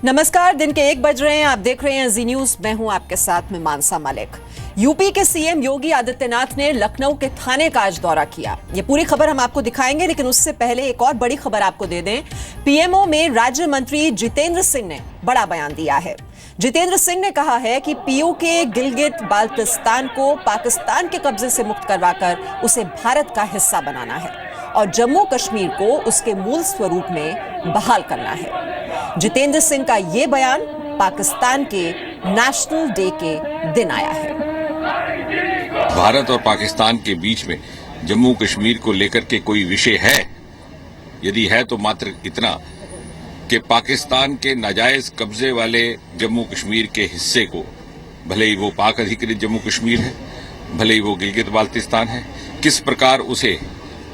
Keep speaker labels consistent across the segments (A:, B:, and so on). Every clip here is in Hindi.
A: नमस्कार, दिन के 1 बज रहे हैं। आप देख रहे हैं जी न्यूज। मैं हूं आपके साथ में मानसा मलिक। यूपी के सीएम योगी आदित्यनाथ ने लखनऊ के थाने का आज दौरा किया। ये पूरी खबर हम आपको दिखाएंगे, लेकिन उससे पहले एक और बड़ी खबर आपको दे दें। पीएमओ में राज्य मंत्री जितेंद्र सिंह ने बड़ा बयान दिया है। जितेंद्र सिंह ने कहा है कि पीओके गिलगित बाल्टिस्तान को पाकिस्तान के कब्जे से मुक्त करवाकर उसे भारत का हिस्सा बनाना है और जम्मू कश्मीर को उसके मूल स्वरूप में बहाल करना है। जितेंद्र सिंह का ये बयान पाकिस्तान के नेशनल डे के दिन आया है।
B: भारत और पाकिस्तान के बीच में जम्मू कश्मीर को लेकर के कोई विषय है? यदि है तो मात्र इतना कि पाकिस्तान के नाजायज कब्जे वाले जम्मू कश्मीर के हिस्से को, भले ही वो पाक अधिकृत जम्मू कश्मीर है, भले ही वो गिलगित बाल्टिस्तान है, किस प्रकार उसे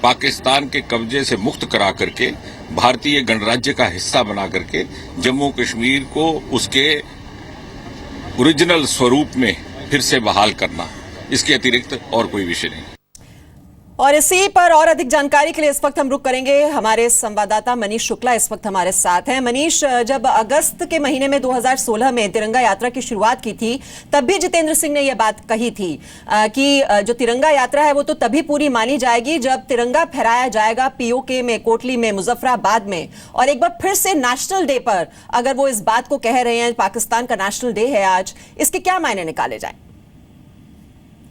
B: पाकिस्तान के कब्जे से मुक्त करा करके भारतीय गणराज्य का हिस्सा बना करके जम्मू कश्मीर को उसके ओरिजिनल स्वरूप में फिर से बहाल करना, इसके अतिरिक्त और कोई विषय नहीं।
A: और इसी पर और अधिक जानकारी के लिए इस वक्त हम रुक करेंगे। हमारे संवाददाता मनीष शुक्ला इस वक्त हमारे साथ हैं। मनीष, जब अगस्त के महीने में 2016 में तिरंगा यात्रा की शुरुआत की थी, तब भी जितेंद्र सिंह ने यह बात कही थी कि जो तिरंगा यात्रा है वो तो तभी पूरी मानी जाएगी जब तिरंगा फहराया जाएगा पीओके में, कोटली में, मुजफ्फराबाद में। और एक बार फिर से नेशनल डे पर अगर वो इस बात को कह रहे हैं, पाकिस्तान का नेशनल डे है आज, इसके क्या मायने निकाले जाए?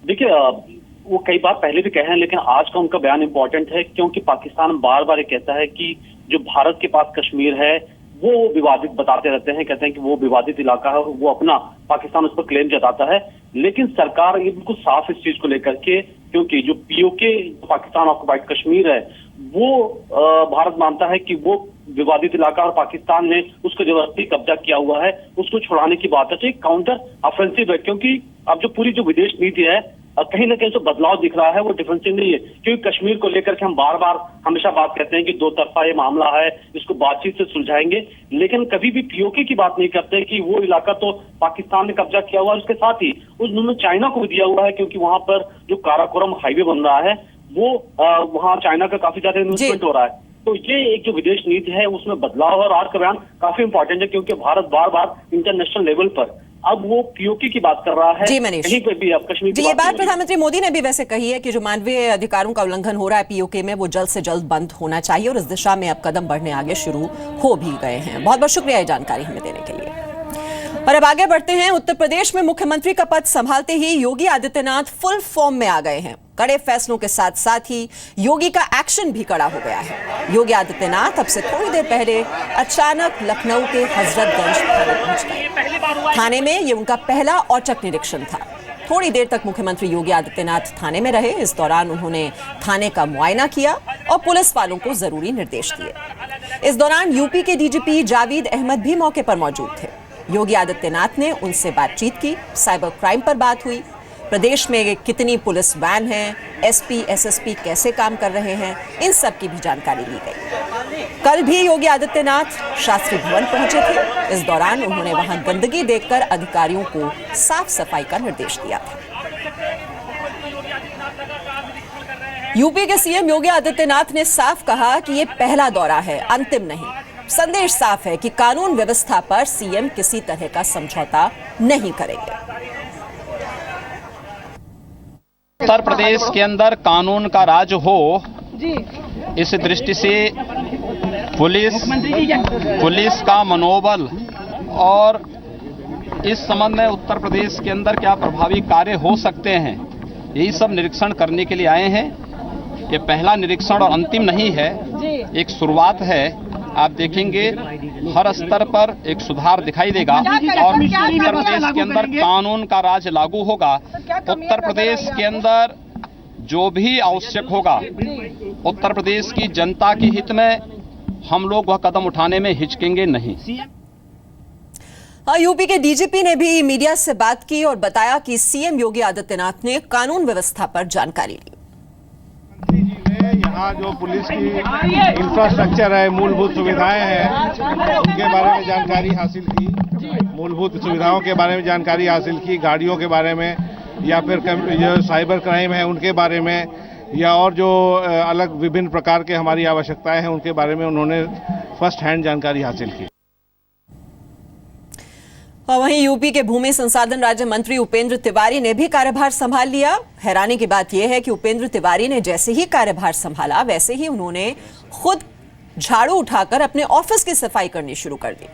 C: देखिए, वो कई बार पहले भी कहे हैं, लेकिन आज का उनका बयान इंपॉर्टेंट है क्योंकि पाकिस्तान बार बार ये कहता है कि जो भारत के पास कश्मीर है वो विवादित बताते रहते हैं, कहते हैं कि वो विवादित इलाका है, वो अपना पाकिस्तान उस पर क्लेम जताता है। लेकिन सरकार ये बिल्कुल साफ इस चीज को लेकर के, क्योंकि जो पीओके पाकिस्तान ऑक्युपाइड कश्मीर है वो भारत मानता है कि वो विवादित इलाका और पाकिस्तान ने उसको जबरदस्ती कब्जा किया हुआ है, उसको छुड़ाने की बात है। तो एक काउंटर ऑफेंसिव है, क्योंकि अब जो पूरी जो विदेश नीति है कहीं ना कहीं जो बदलाव दिख रहा है वो डिफेंसिव नहीं है। क्योंकि कश्मीर को लेकर के हम बार बार हमेशा बात करते हैं कि दो तरफा ये मामला है, इसको बातचीत से सुलझाएंगे, लेकिन कभी भी पीओके की बात नहीं करते कि वो इलाका तो पाकिस्तान ने कब्जा किया हुआ है। उसके साथ ही उन्होंने चाइना को भी दिया हुआ है, क्योंकि वहां पर जो काराकोरम हाईवे बन रहा है वो वहां चाइना का काफी ज्यादा इन्वेस्टमेंट हो रहा है। तो ये एक जो विदेश नीति है उसमें बदलाव और आज का बयान काफी इंपॉर्टेंट है, क्योंकि भारत बार बार इंटरनेशनल लेवल पर अब वो पीओके की बात कर रहा है।
A: जी मनीष,
C: कहीं पे भी अब कश्मीर की
A: ये बात प्रधानमंत्री मोदी ने भी वैसे कही है कि जो मानवीय अधिकारों का उल्लंघन हो रहा है पीओके में, वो जल्द से जल्द बंद होना चाहिए और इस दिशा में अब कदम बढ़ने आगे शुरू हो भी गए हैं। बहुत बहुत शुक्रिया ये जानकारी हमें देने के लिए। और अब आगे बढ़ते हैं। उत्तर प्रदेश में मुख्यमंत्री का पद संभालते ही योगी आदित्यनाथ फुल फॉर्म में आ गए हैं। कड़े फैसलों के साथ साथ ही योगी का एक्शन भी कड़ा हो गया है। योगी आदित्यनाथ अब से थोड़ी देर पहले अचानक लखनऊ के हजरतगंज थाने पहुंच गए। थाने में ये उनका पहला औचक निरीक्षण था। थोड़ी देर तक मुख्यमंत्री योगी आदित्यनाथ थाने में रहे। इस दौरान उन्होंने थाने का मुआयना किया और पुलिस वालों को जरूरी निर्देश दिए। इस दौरान यूपी के डीजीपी जावेद अहमद भी मौके पर मौजूद थे। योगी आदित्यनाथ ने उनसे बातचीत की। साइबर क्राइम पर बात हुई। प्रदेश में कितनी पुलिस वैन है, एसपी एसएसपी कैसे काम कर रहे हैं, इन सब की भी जानकारी ली गई। कल भी योगी आदित्यनाथ शास्त्री भवन पहुंचे थे। इस दौरान उन्होंने वहां गंदगी देखकर अधिकारियों को साफ सफाई का निर्देश दिया था। यूपी के सीएम योगी आदित्यनाथ ने साफ कहा कि ये पहला दौरा है, अंतिम नहीं। संदेश साफ है कि कानून व्यवस्था पर सीएम किसी तरह का समझौता नहीं करेंगे।
D: उत्तर प्रदेश के अंदर कानून का राज हो, इस दृष्टि से पुलिस का मनोबल और इस संबंध में उत्तर प्रदेश के अंदर क्या प्रभावी कार्य हो सकते हैं, यही सब निरीक्षण करने के लिए आए हैं। ये पहला निरीक्षण और अंतिम नहीं है, एक शुरुआत है। आप देखेंगे हर स्तर पर एक सुधार दिखाई देगा और उत्तर प्रदेश के अंदर कानून का राज लागू होगा। उत्तर प्रदेश के अंदर जो भी आवश्यक होगा, उत्तर प्रदेश की जनता के हित में हम लोग वह कदम उठाने में हिचकेंगे नहीं।
A: यूपी के डीजीपी ने भी मीडिया से बात की और बताया कि सीएम योगी आदित्यनाथ ने कानून व्यवस्था पर जानकारी ली।
E: यहाँ जो पुलिस की इंफ्रास्ट्रक्चर है, मूलभूत सुविधाएं हैं, उनके बारे में जानकारी हासिल की। मूलभूत सुविधाओं के बारे में जानकारी हासिल की, गाड़ियों के बारे में या फिर जो साइबर क्राइम है उनके बारे में, या और जो अलग विभिन्न प्रकार के हमारी आवश्यकताएं हैं उनके बारे में उन्होंने फर्स्ट हैंड जानकारी हासिल की।
A: और वहीं यूपी के भूमि संसाधन राज्य मंत्री उपेंद्र तिवारी ने भी कार्यभार संभाल लिया। हैरानी की बात यह है कि उपेंद्र तिवारी ने जैसे ही कार्यभार संभाला वैसे ही उन्होंने खुद झाड़ू उठाकर अपने ऑफिस की सफाई करनी शुरू कर दी।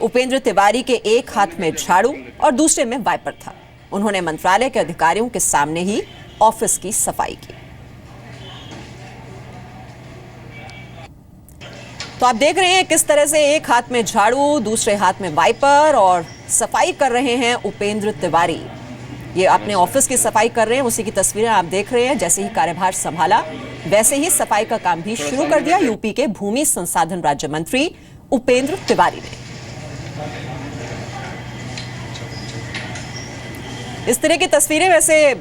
A: उपेंद्र तिवारी के एक हाथ में झाड़ू और दूसरे में वाइपर था। उन्होंने मंत्रालय के अधिकारियों के सामने ही ऑफिस की सफाई की। तो आप देख रहे हैं किस तरह से एक हाथ में झाड़ू, दूसरे हाथ में वाइपर और सफाई कर रहे हैं उपेंद्र तिवारी। ये अपने ऑफिस की सफाई कर रहे हैं, उसी की तस्वीरें आप देख रहे हैं। जैसे ही कार्यभार संभाला वैसे ही सफाई का काम भी शुरू कर दिया यूपी के भूमि संसाधन राज्य मंत्री उपेंद्र तिवारी ने। इस तरह की तस्वीरें वैसे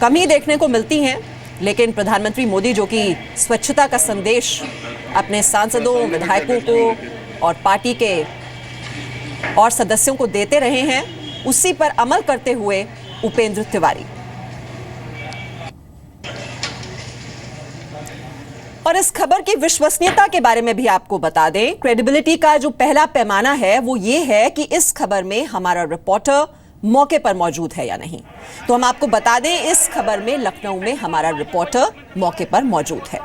A: कम ही देखने को मिलती हैं, लेकिन प्रधानमंत्री मोदी जो कि स्वच्छता का संदेश अपने सांसदों, विधायकों को और पार्टी के और सदस्यों को देते रहे हैं, उसी पर अमल करते हुए उपेंद्र तिवारी। और इस खबर की विश्वसनीयता के बारे में भी आपको बता दें। क्रेडिबिलिटी का जो पहला पैमाना है वो ये है कि इस खबर में हमारा रिपोर्टर मौके पर मौजूद है या नहीं। तो हम आपको बता दें, इस खबर में लखनऊ में हमारा रिपोर्टर मौके पर मौजूद है।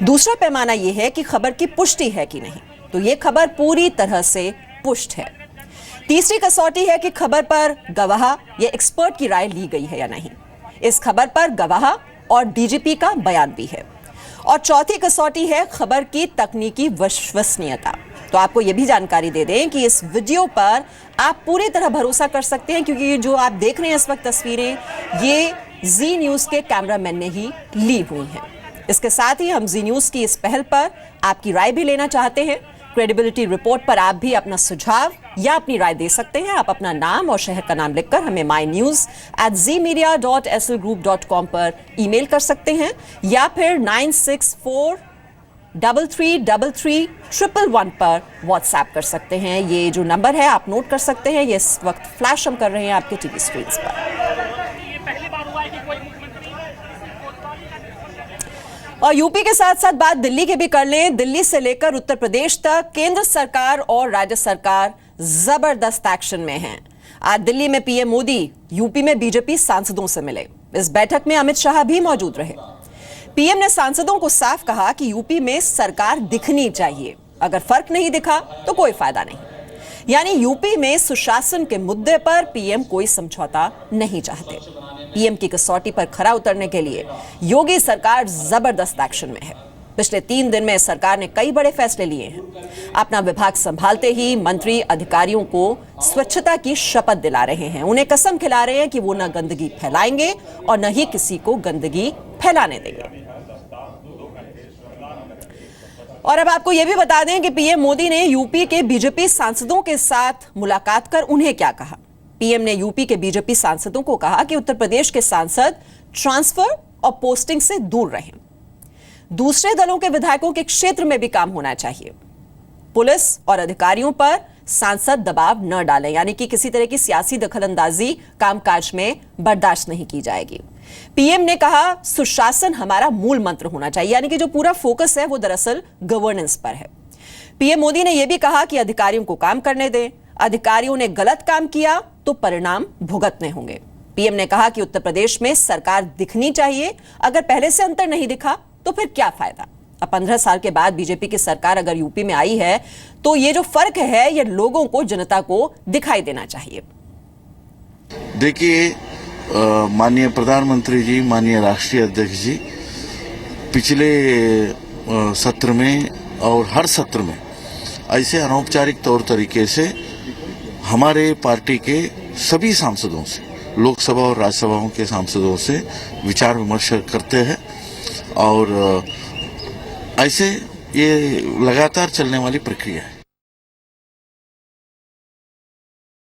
A: दूसरा पैमाना यह है कि खबर की पुष्टि है कि नहीं। तो यह खबर पूरी तरह से पुष्ट है। तीसरी कसौटी है कि खबर पर गवाह या एक्सपर्ट की राय ली गई है या नहीं। इस खबर पर गवाह और डीजीपी का बयान भी है। और चौथी कसौटी है खबर की तकनीकी विश्वसनीयता। तो आपको यह भी जानकारी दे दें कि इस वीडियो पर आप पूरी तरह भरोसा कर सकते हैं, क्योंकि जो आप देख रहे हैं इस वक्त तस्वीरें, ये जी न्यूज के कैमरामैन ने ही ली हुई हैं। इसके साथ ही हम जी न्यूज की इस पहल पर आपकी राय भी लेना चाहते हैं। क्रेडिबिलिटी रिपोर्ट पर आप भी अपना सुझाव या अपनी राय दे सकते हैं। आप अपना नाम और शहर का नाम लिखकर हमें mynews@zmedia.slgroup.com पर ईमेल कर सकते हैं, या फिर 96433311 पर व्हाट्सएप कर सकते हैं। ये जो नंबर है आप नोट कर सकते हैं। ये इस वक्त फ्लैश हम कर रहे हैं आपके टीवी स्क्रीन पर। और यूपी के साथ साथ बात दिल्ली के भी कर लें। दिल्ली से लेकर उत्तर प्रदेश तक केंद्र सरकार और राज्य सरकार जबरदस्त एक्शन में हैं। आज दिल्ली में पीएम मोदी यूपी में बीजेपी सांसदों से मिले। इस बैठक में अमित शाह भी मौजूद रहे। पीएम ने सांसदों को साफ कहा कि यूपी में सरकार दिखनी चाहिए, अगर फर्क नहीं दिखा तो कोई फायदा नहीं। यानी यूपी में सुशासन के मुद्दे पर पीएम कोई समझौता नहीं चाहते। पीएम की कसौटी पर खरा उतरने के लिए योगी सरकार जबरदस्त एक्शन में है। पिछले 3 दिन में सरकार ने कई बड़े फैसले लिए हैं। अपना विभाग संभालते ही मंत्री अधिकारियों को स्वच्छता की शपथ दिला रहे हैं। उन्हें कसम खिला रहे हैं कि वो न गंदगी फैलाएंगे और न ही किसी को गंदगी फैलाने देंगे। और अब आपको यह भी बता दें कि पीएम मोदी ने यूपी के बीजेपी सांसदों के साथ मुलाकात कर उन्हें क्या कहा। पीएम ने यूपी के बीजेपी सांसदों को कहा कि उत्तर प्रदेश के सांसद ट्रांसफर और पोस्टिंग से दूर रहें। दूसरे दलों के विधायकों के क्षेत्र में भी काम होना चाहिए। पुलिस और अधिकारियों पर सांसद दबाव न डालें, यानी कि किसी तरह की सियासी दखलंदाजी कामकाज में बर्दाश्त नहीं की जाएगी। पीएम ने कहा सुशासन हमारा मूल मंत्र होना चाहिए, यानी कि जो पूरा फोकस है वो दरअसल गवर्नेंस पर है। पीएम मोदी ने यह भी कहा कि अधिकारियों को काम करने दें। अधिकारियों ने गलत काम किया तो परिणाम भुगतने होंगे। पीएम ने कहा कि उत्तर प्रदेश में सरकार दिखनी चाहिए, अगर पहले से अंतर नहीं दिखा तो फिर क्या फायदा। अब 15 साल के बाद बीजेपी की सरकार अगर यूपी में आई है तो ये जो फर्क है ये लोगों को, जनता को दिखाई देना चाहिए।
F: देखिए, माननीय प्रधानमंत्री जी, माननीय राष्ट्रीय अध्यक्ष जी पिछले सत्र में और हर सत्र में ऐसे अनौपचारिक तौर तरीके से हमारे पार्टी के सभी सांसदों से, लोकसभा और राज्यसभाओं के सांसदों से विचार विमर्श करते हैं और ऐसे ये लगातार चलने वाली प्रक्रिया है।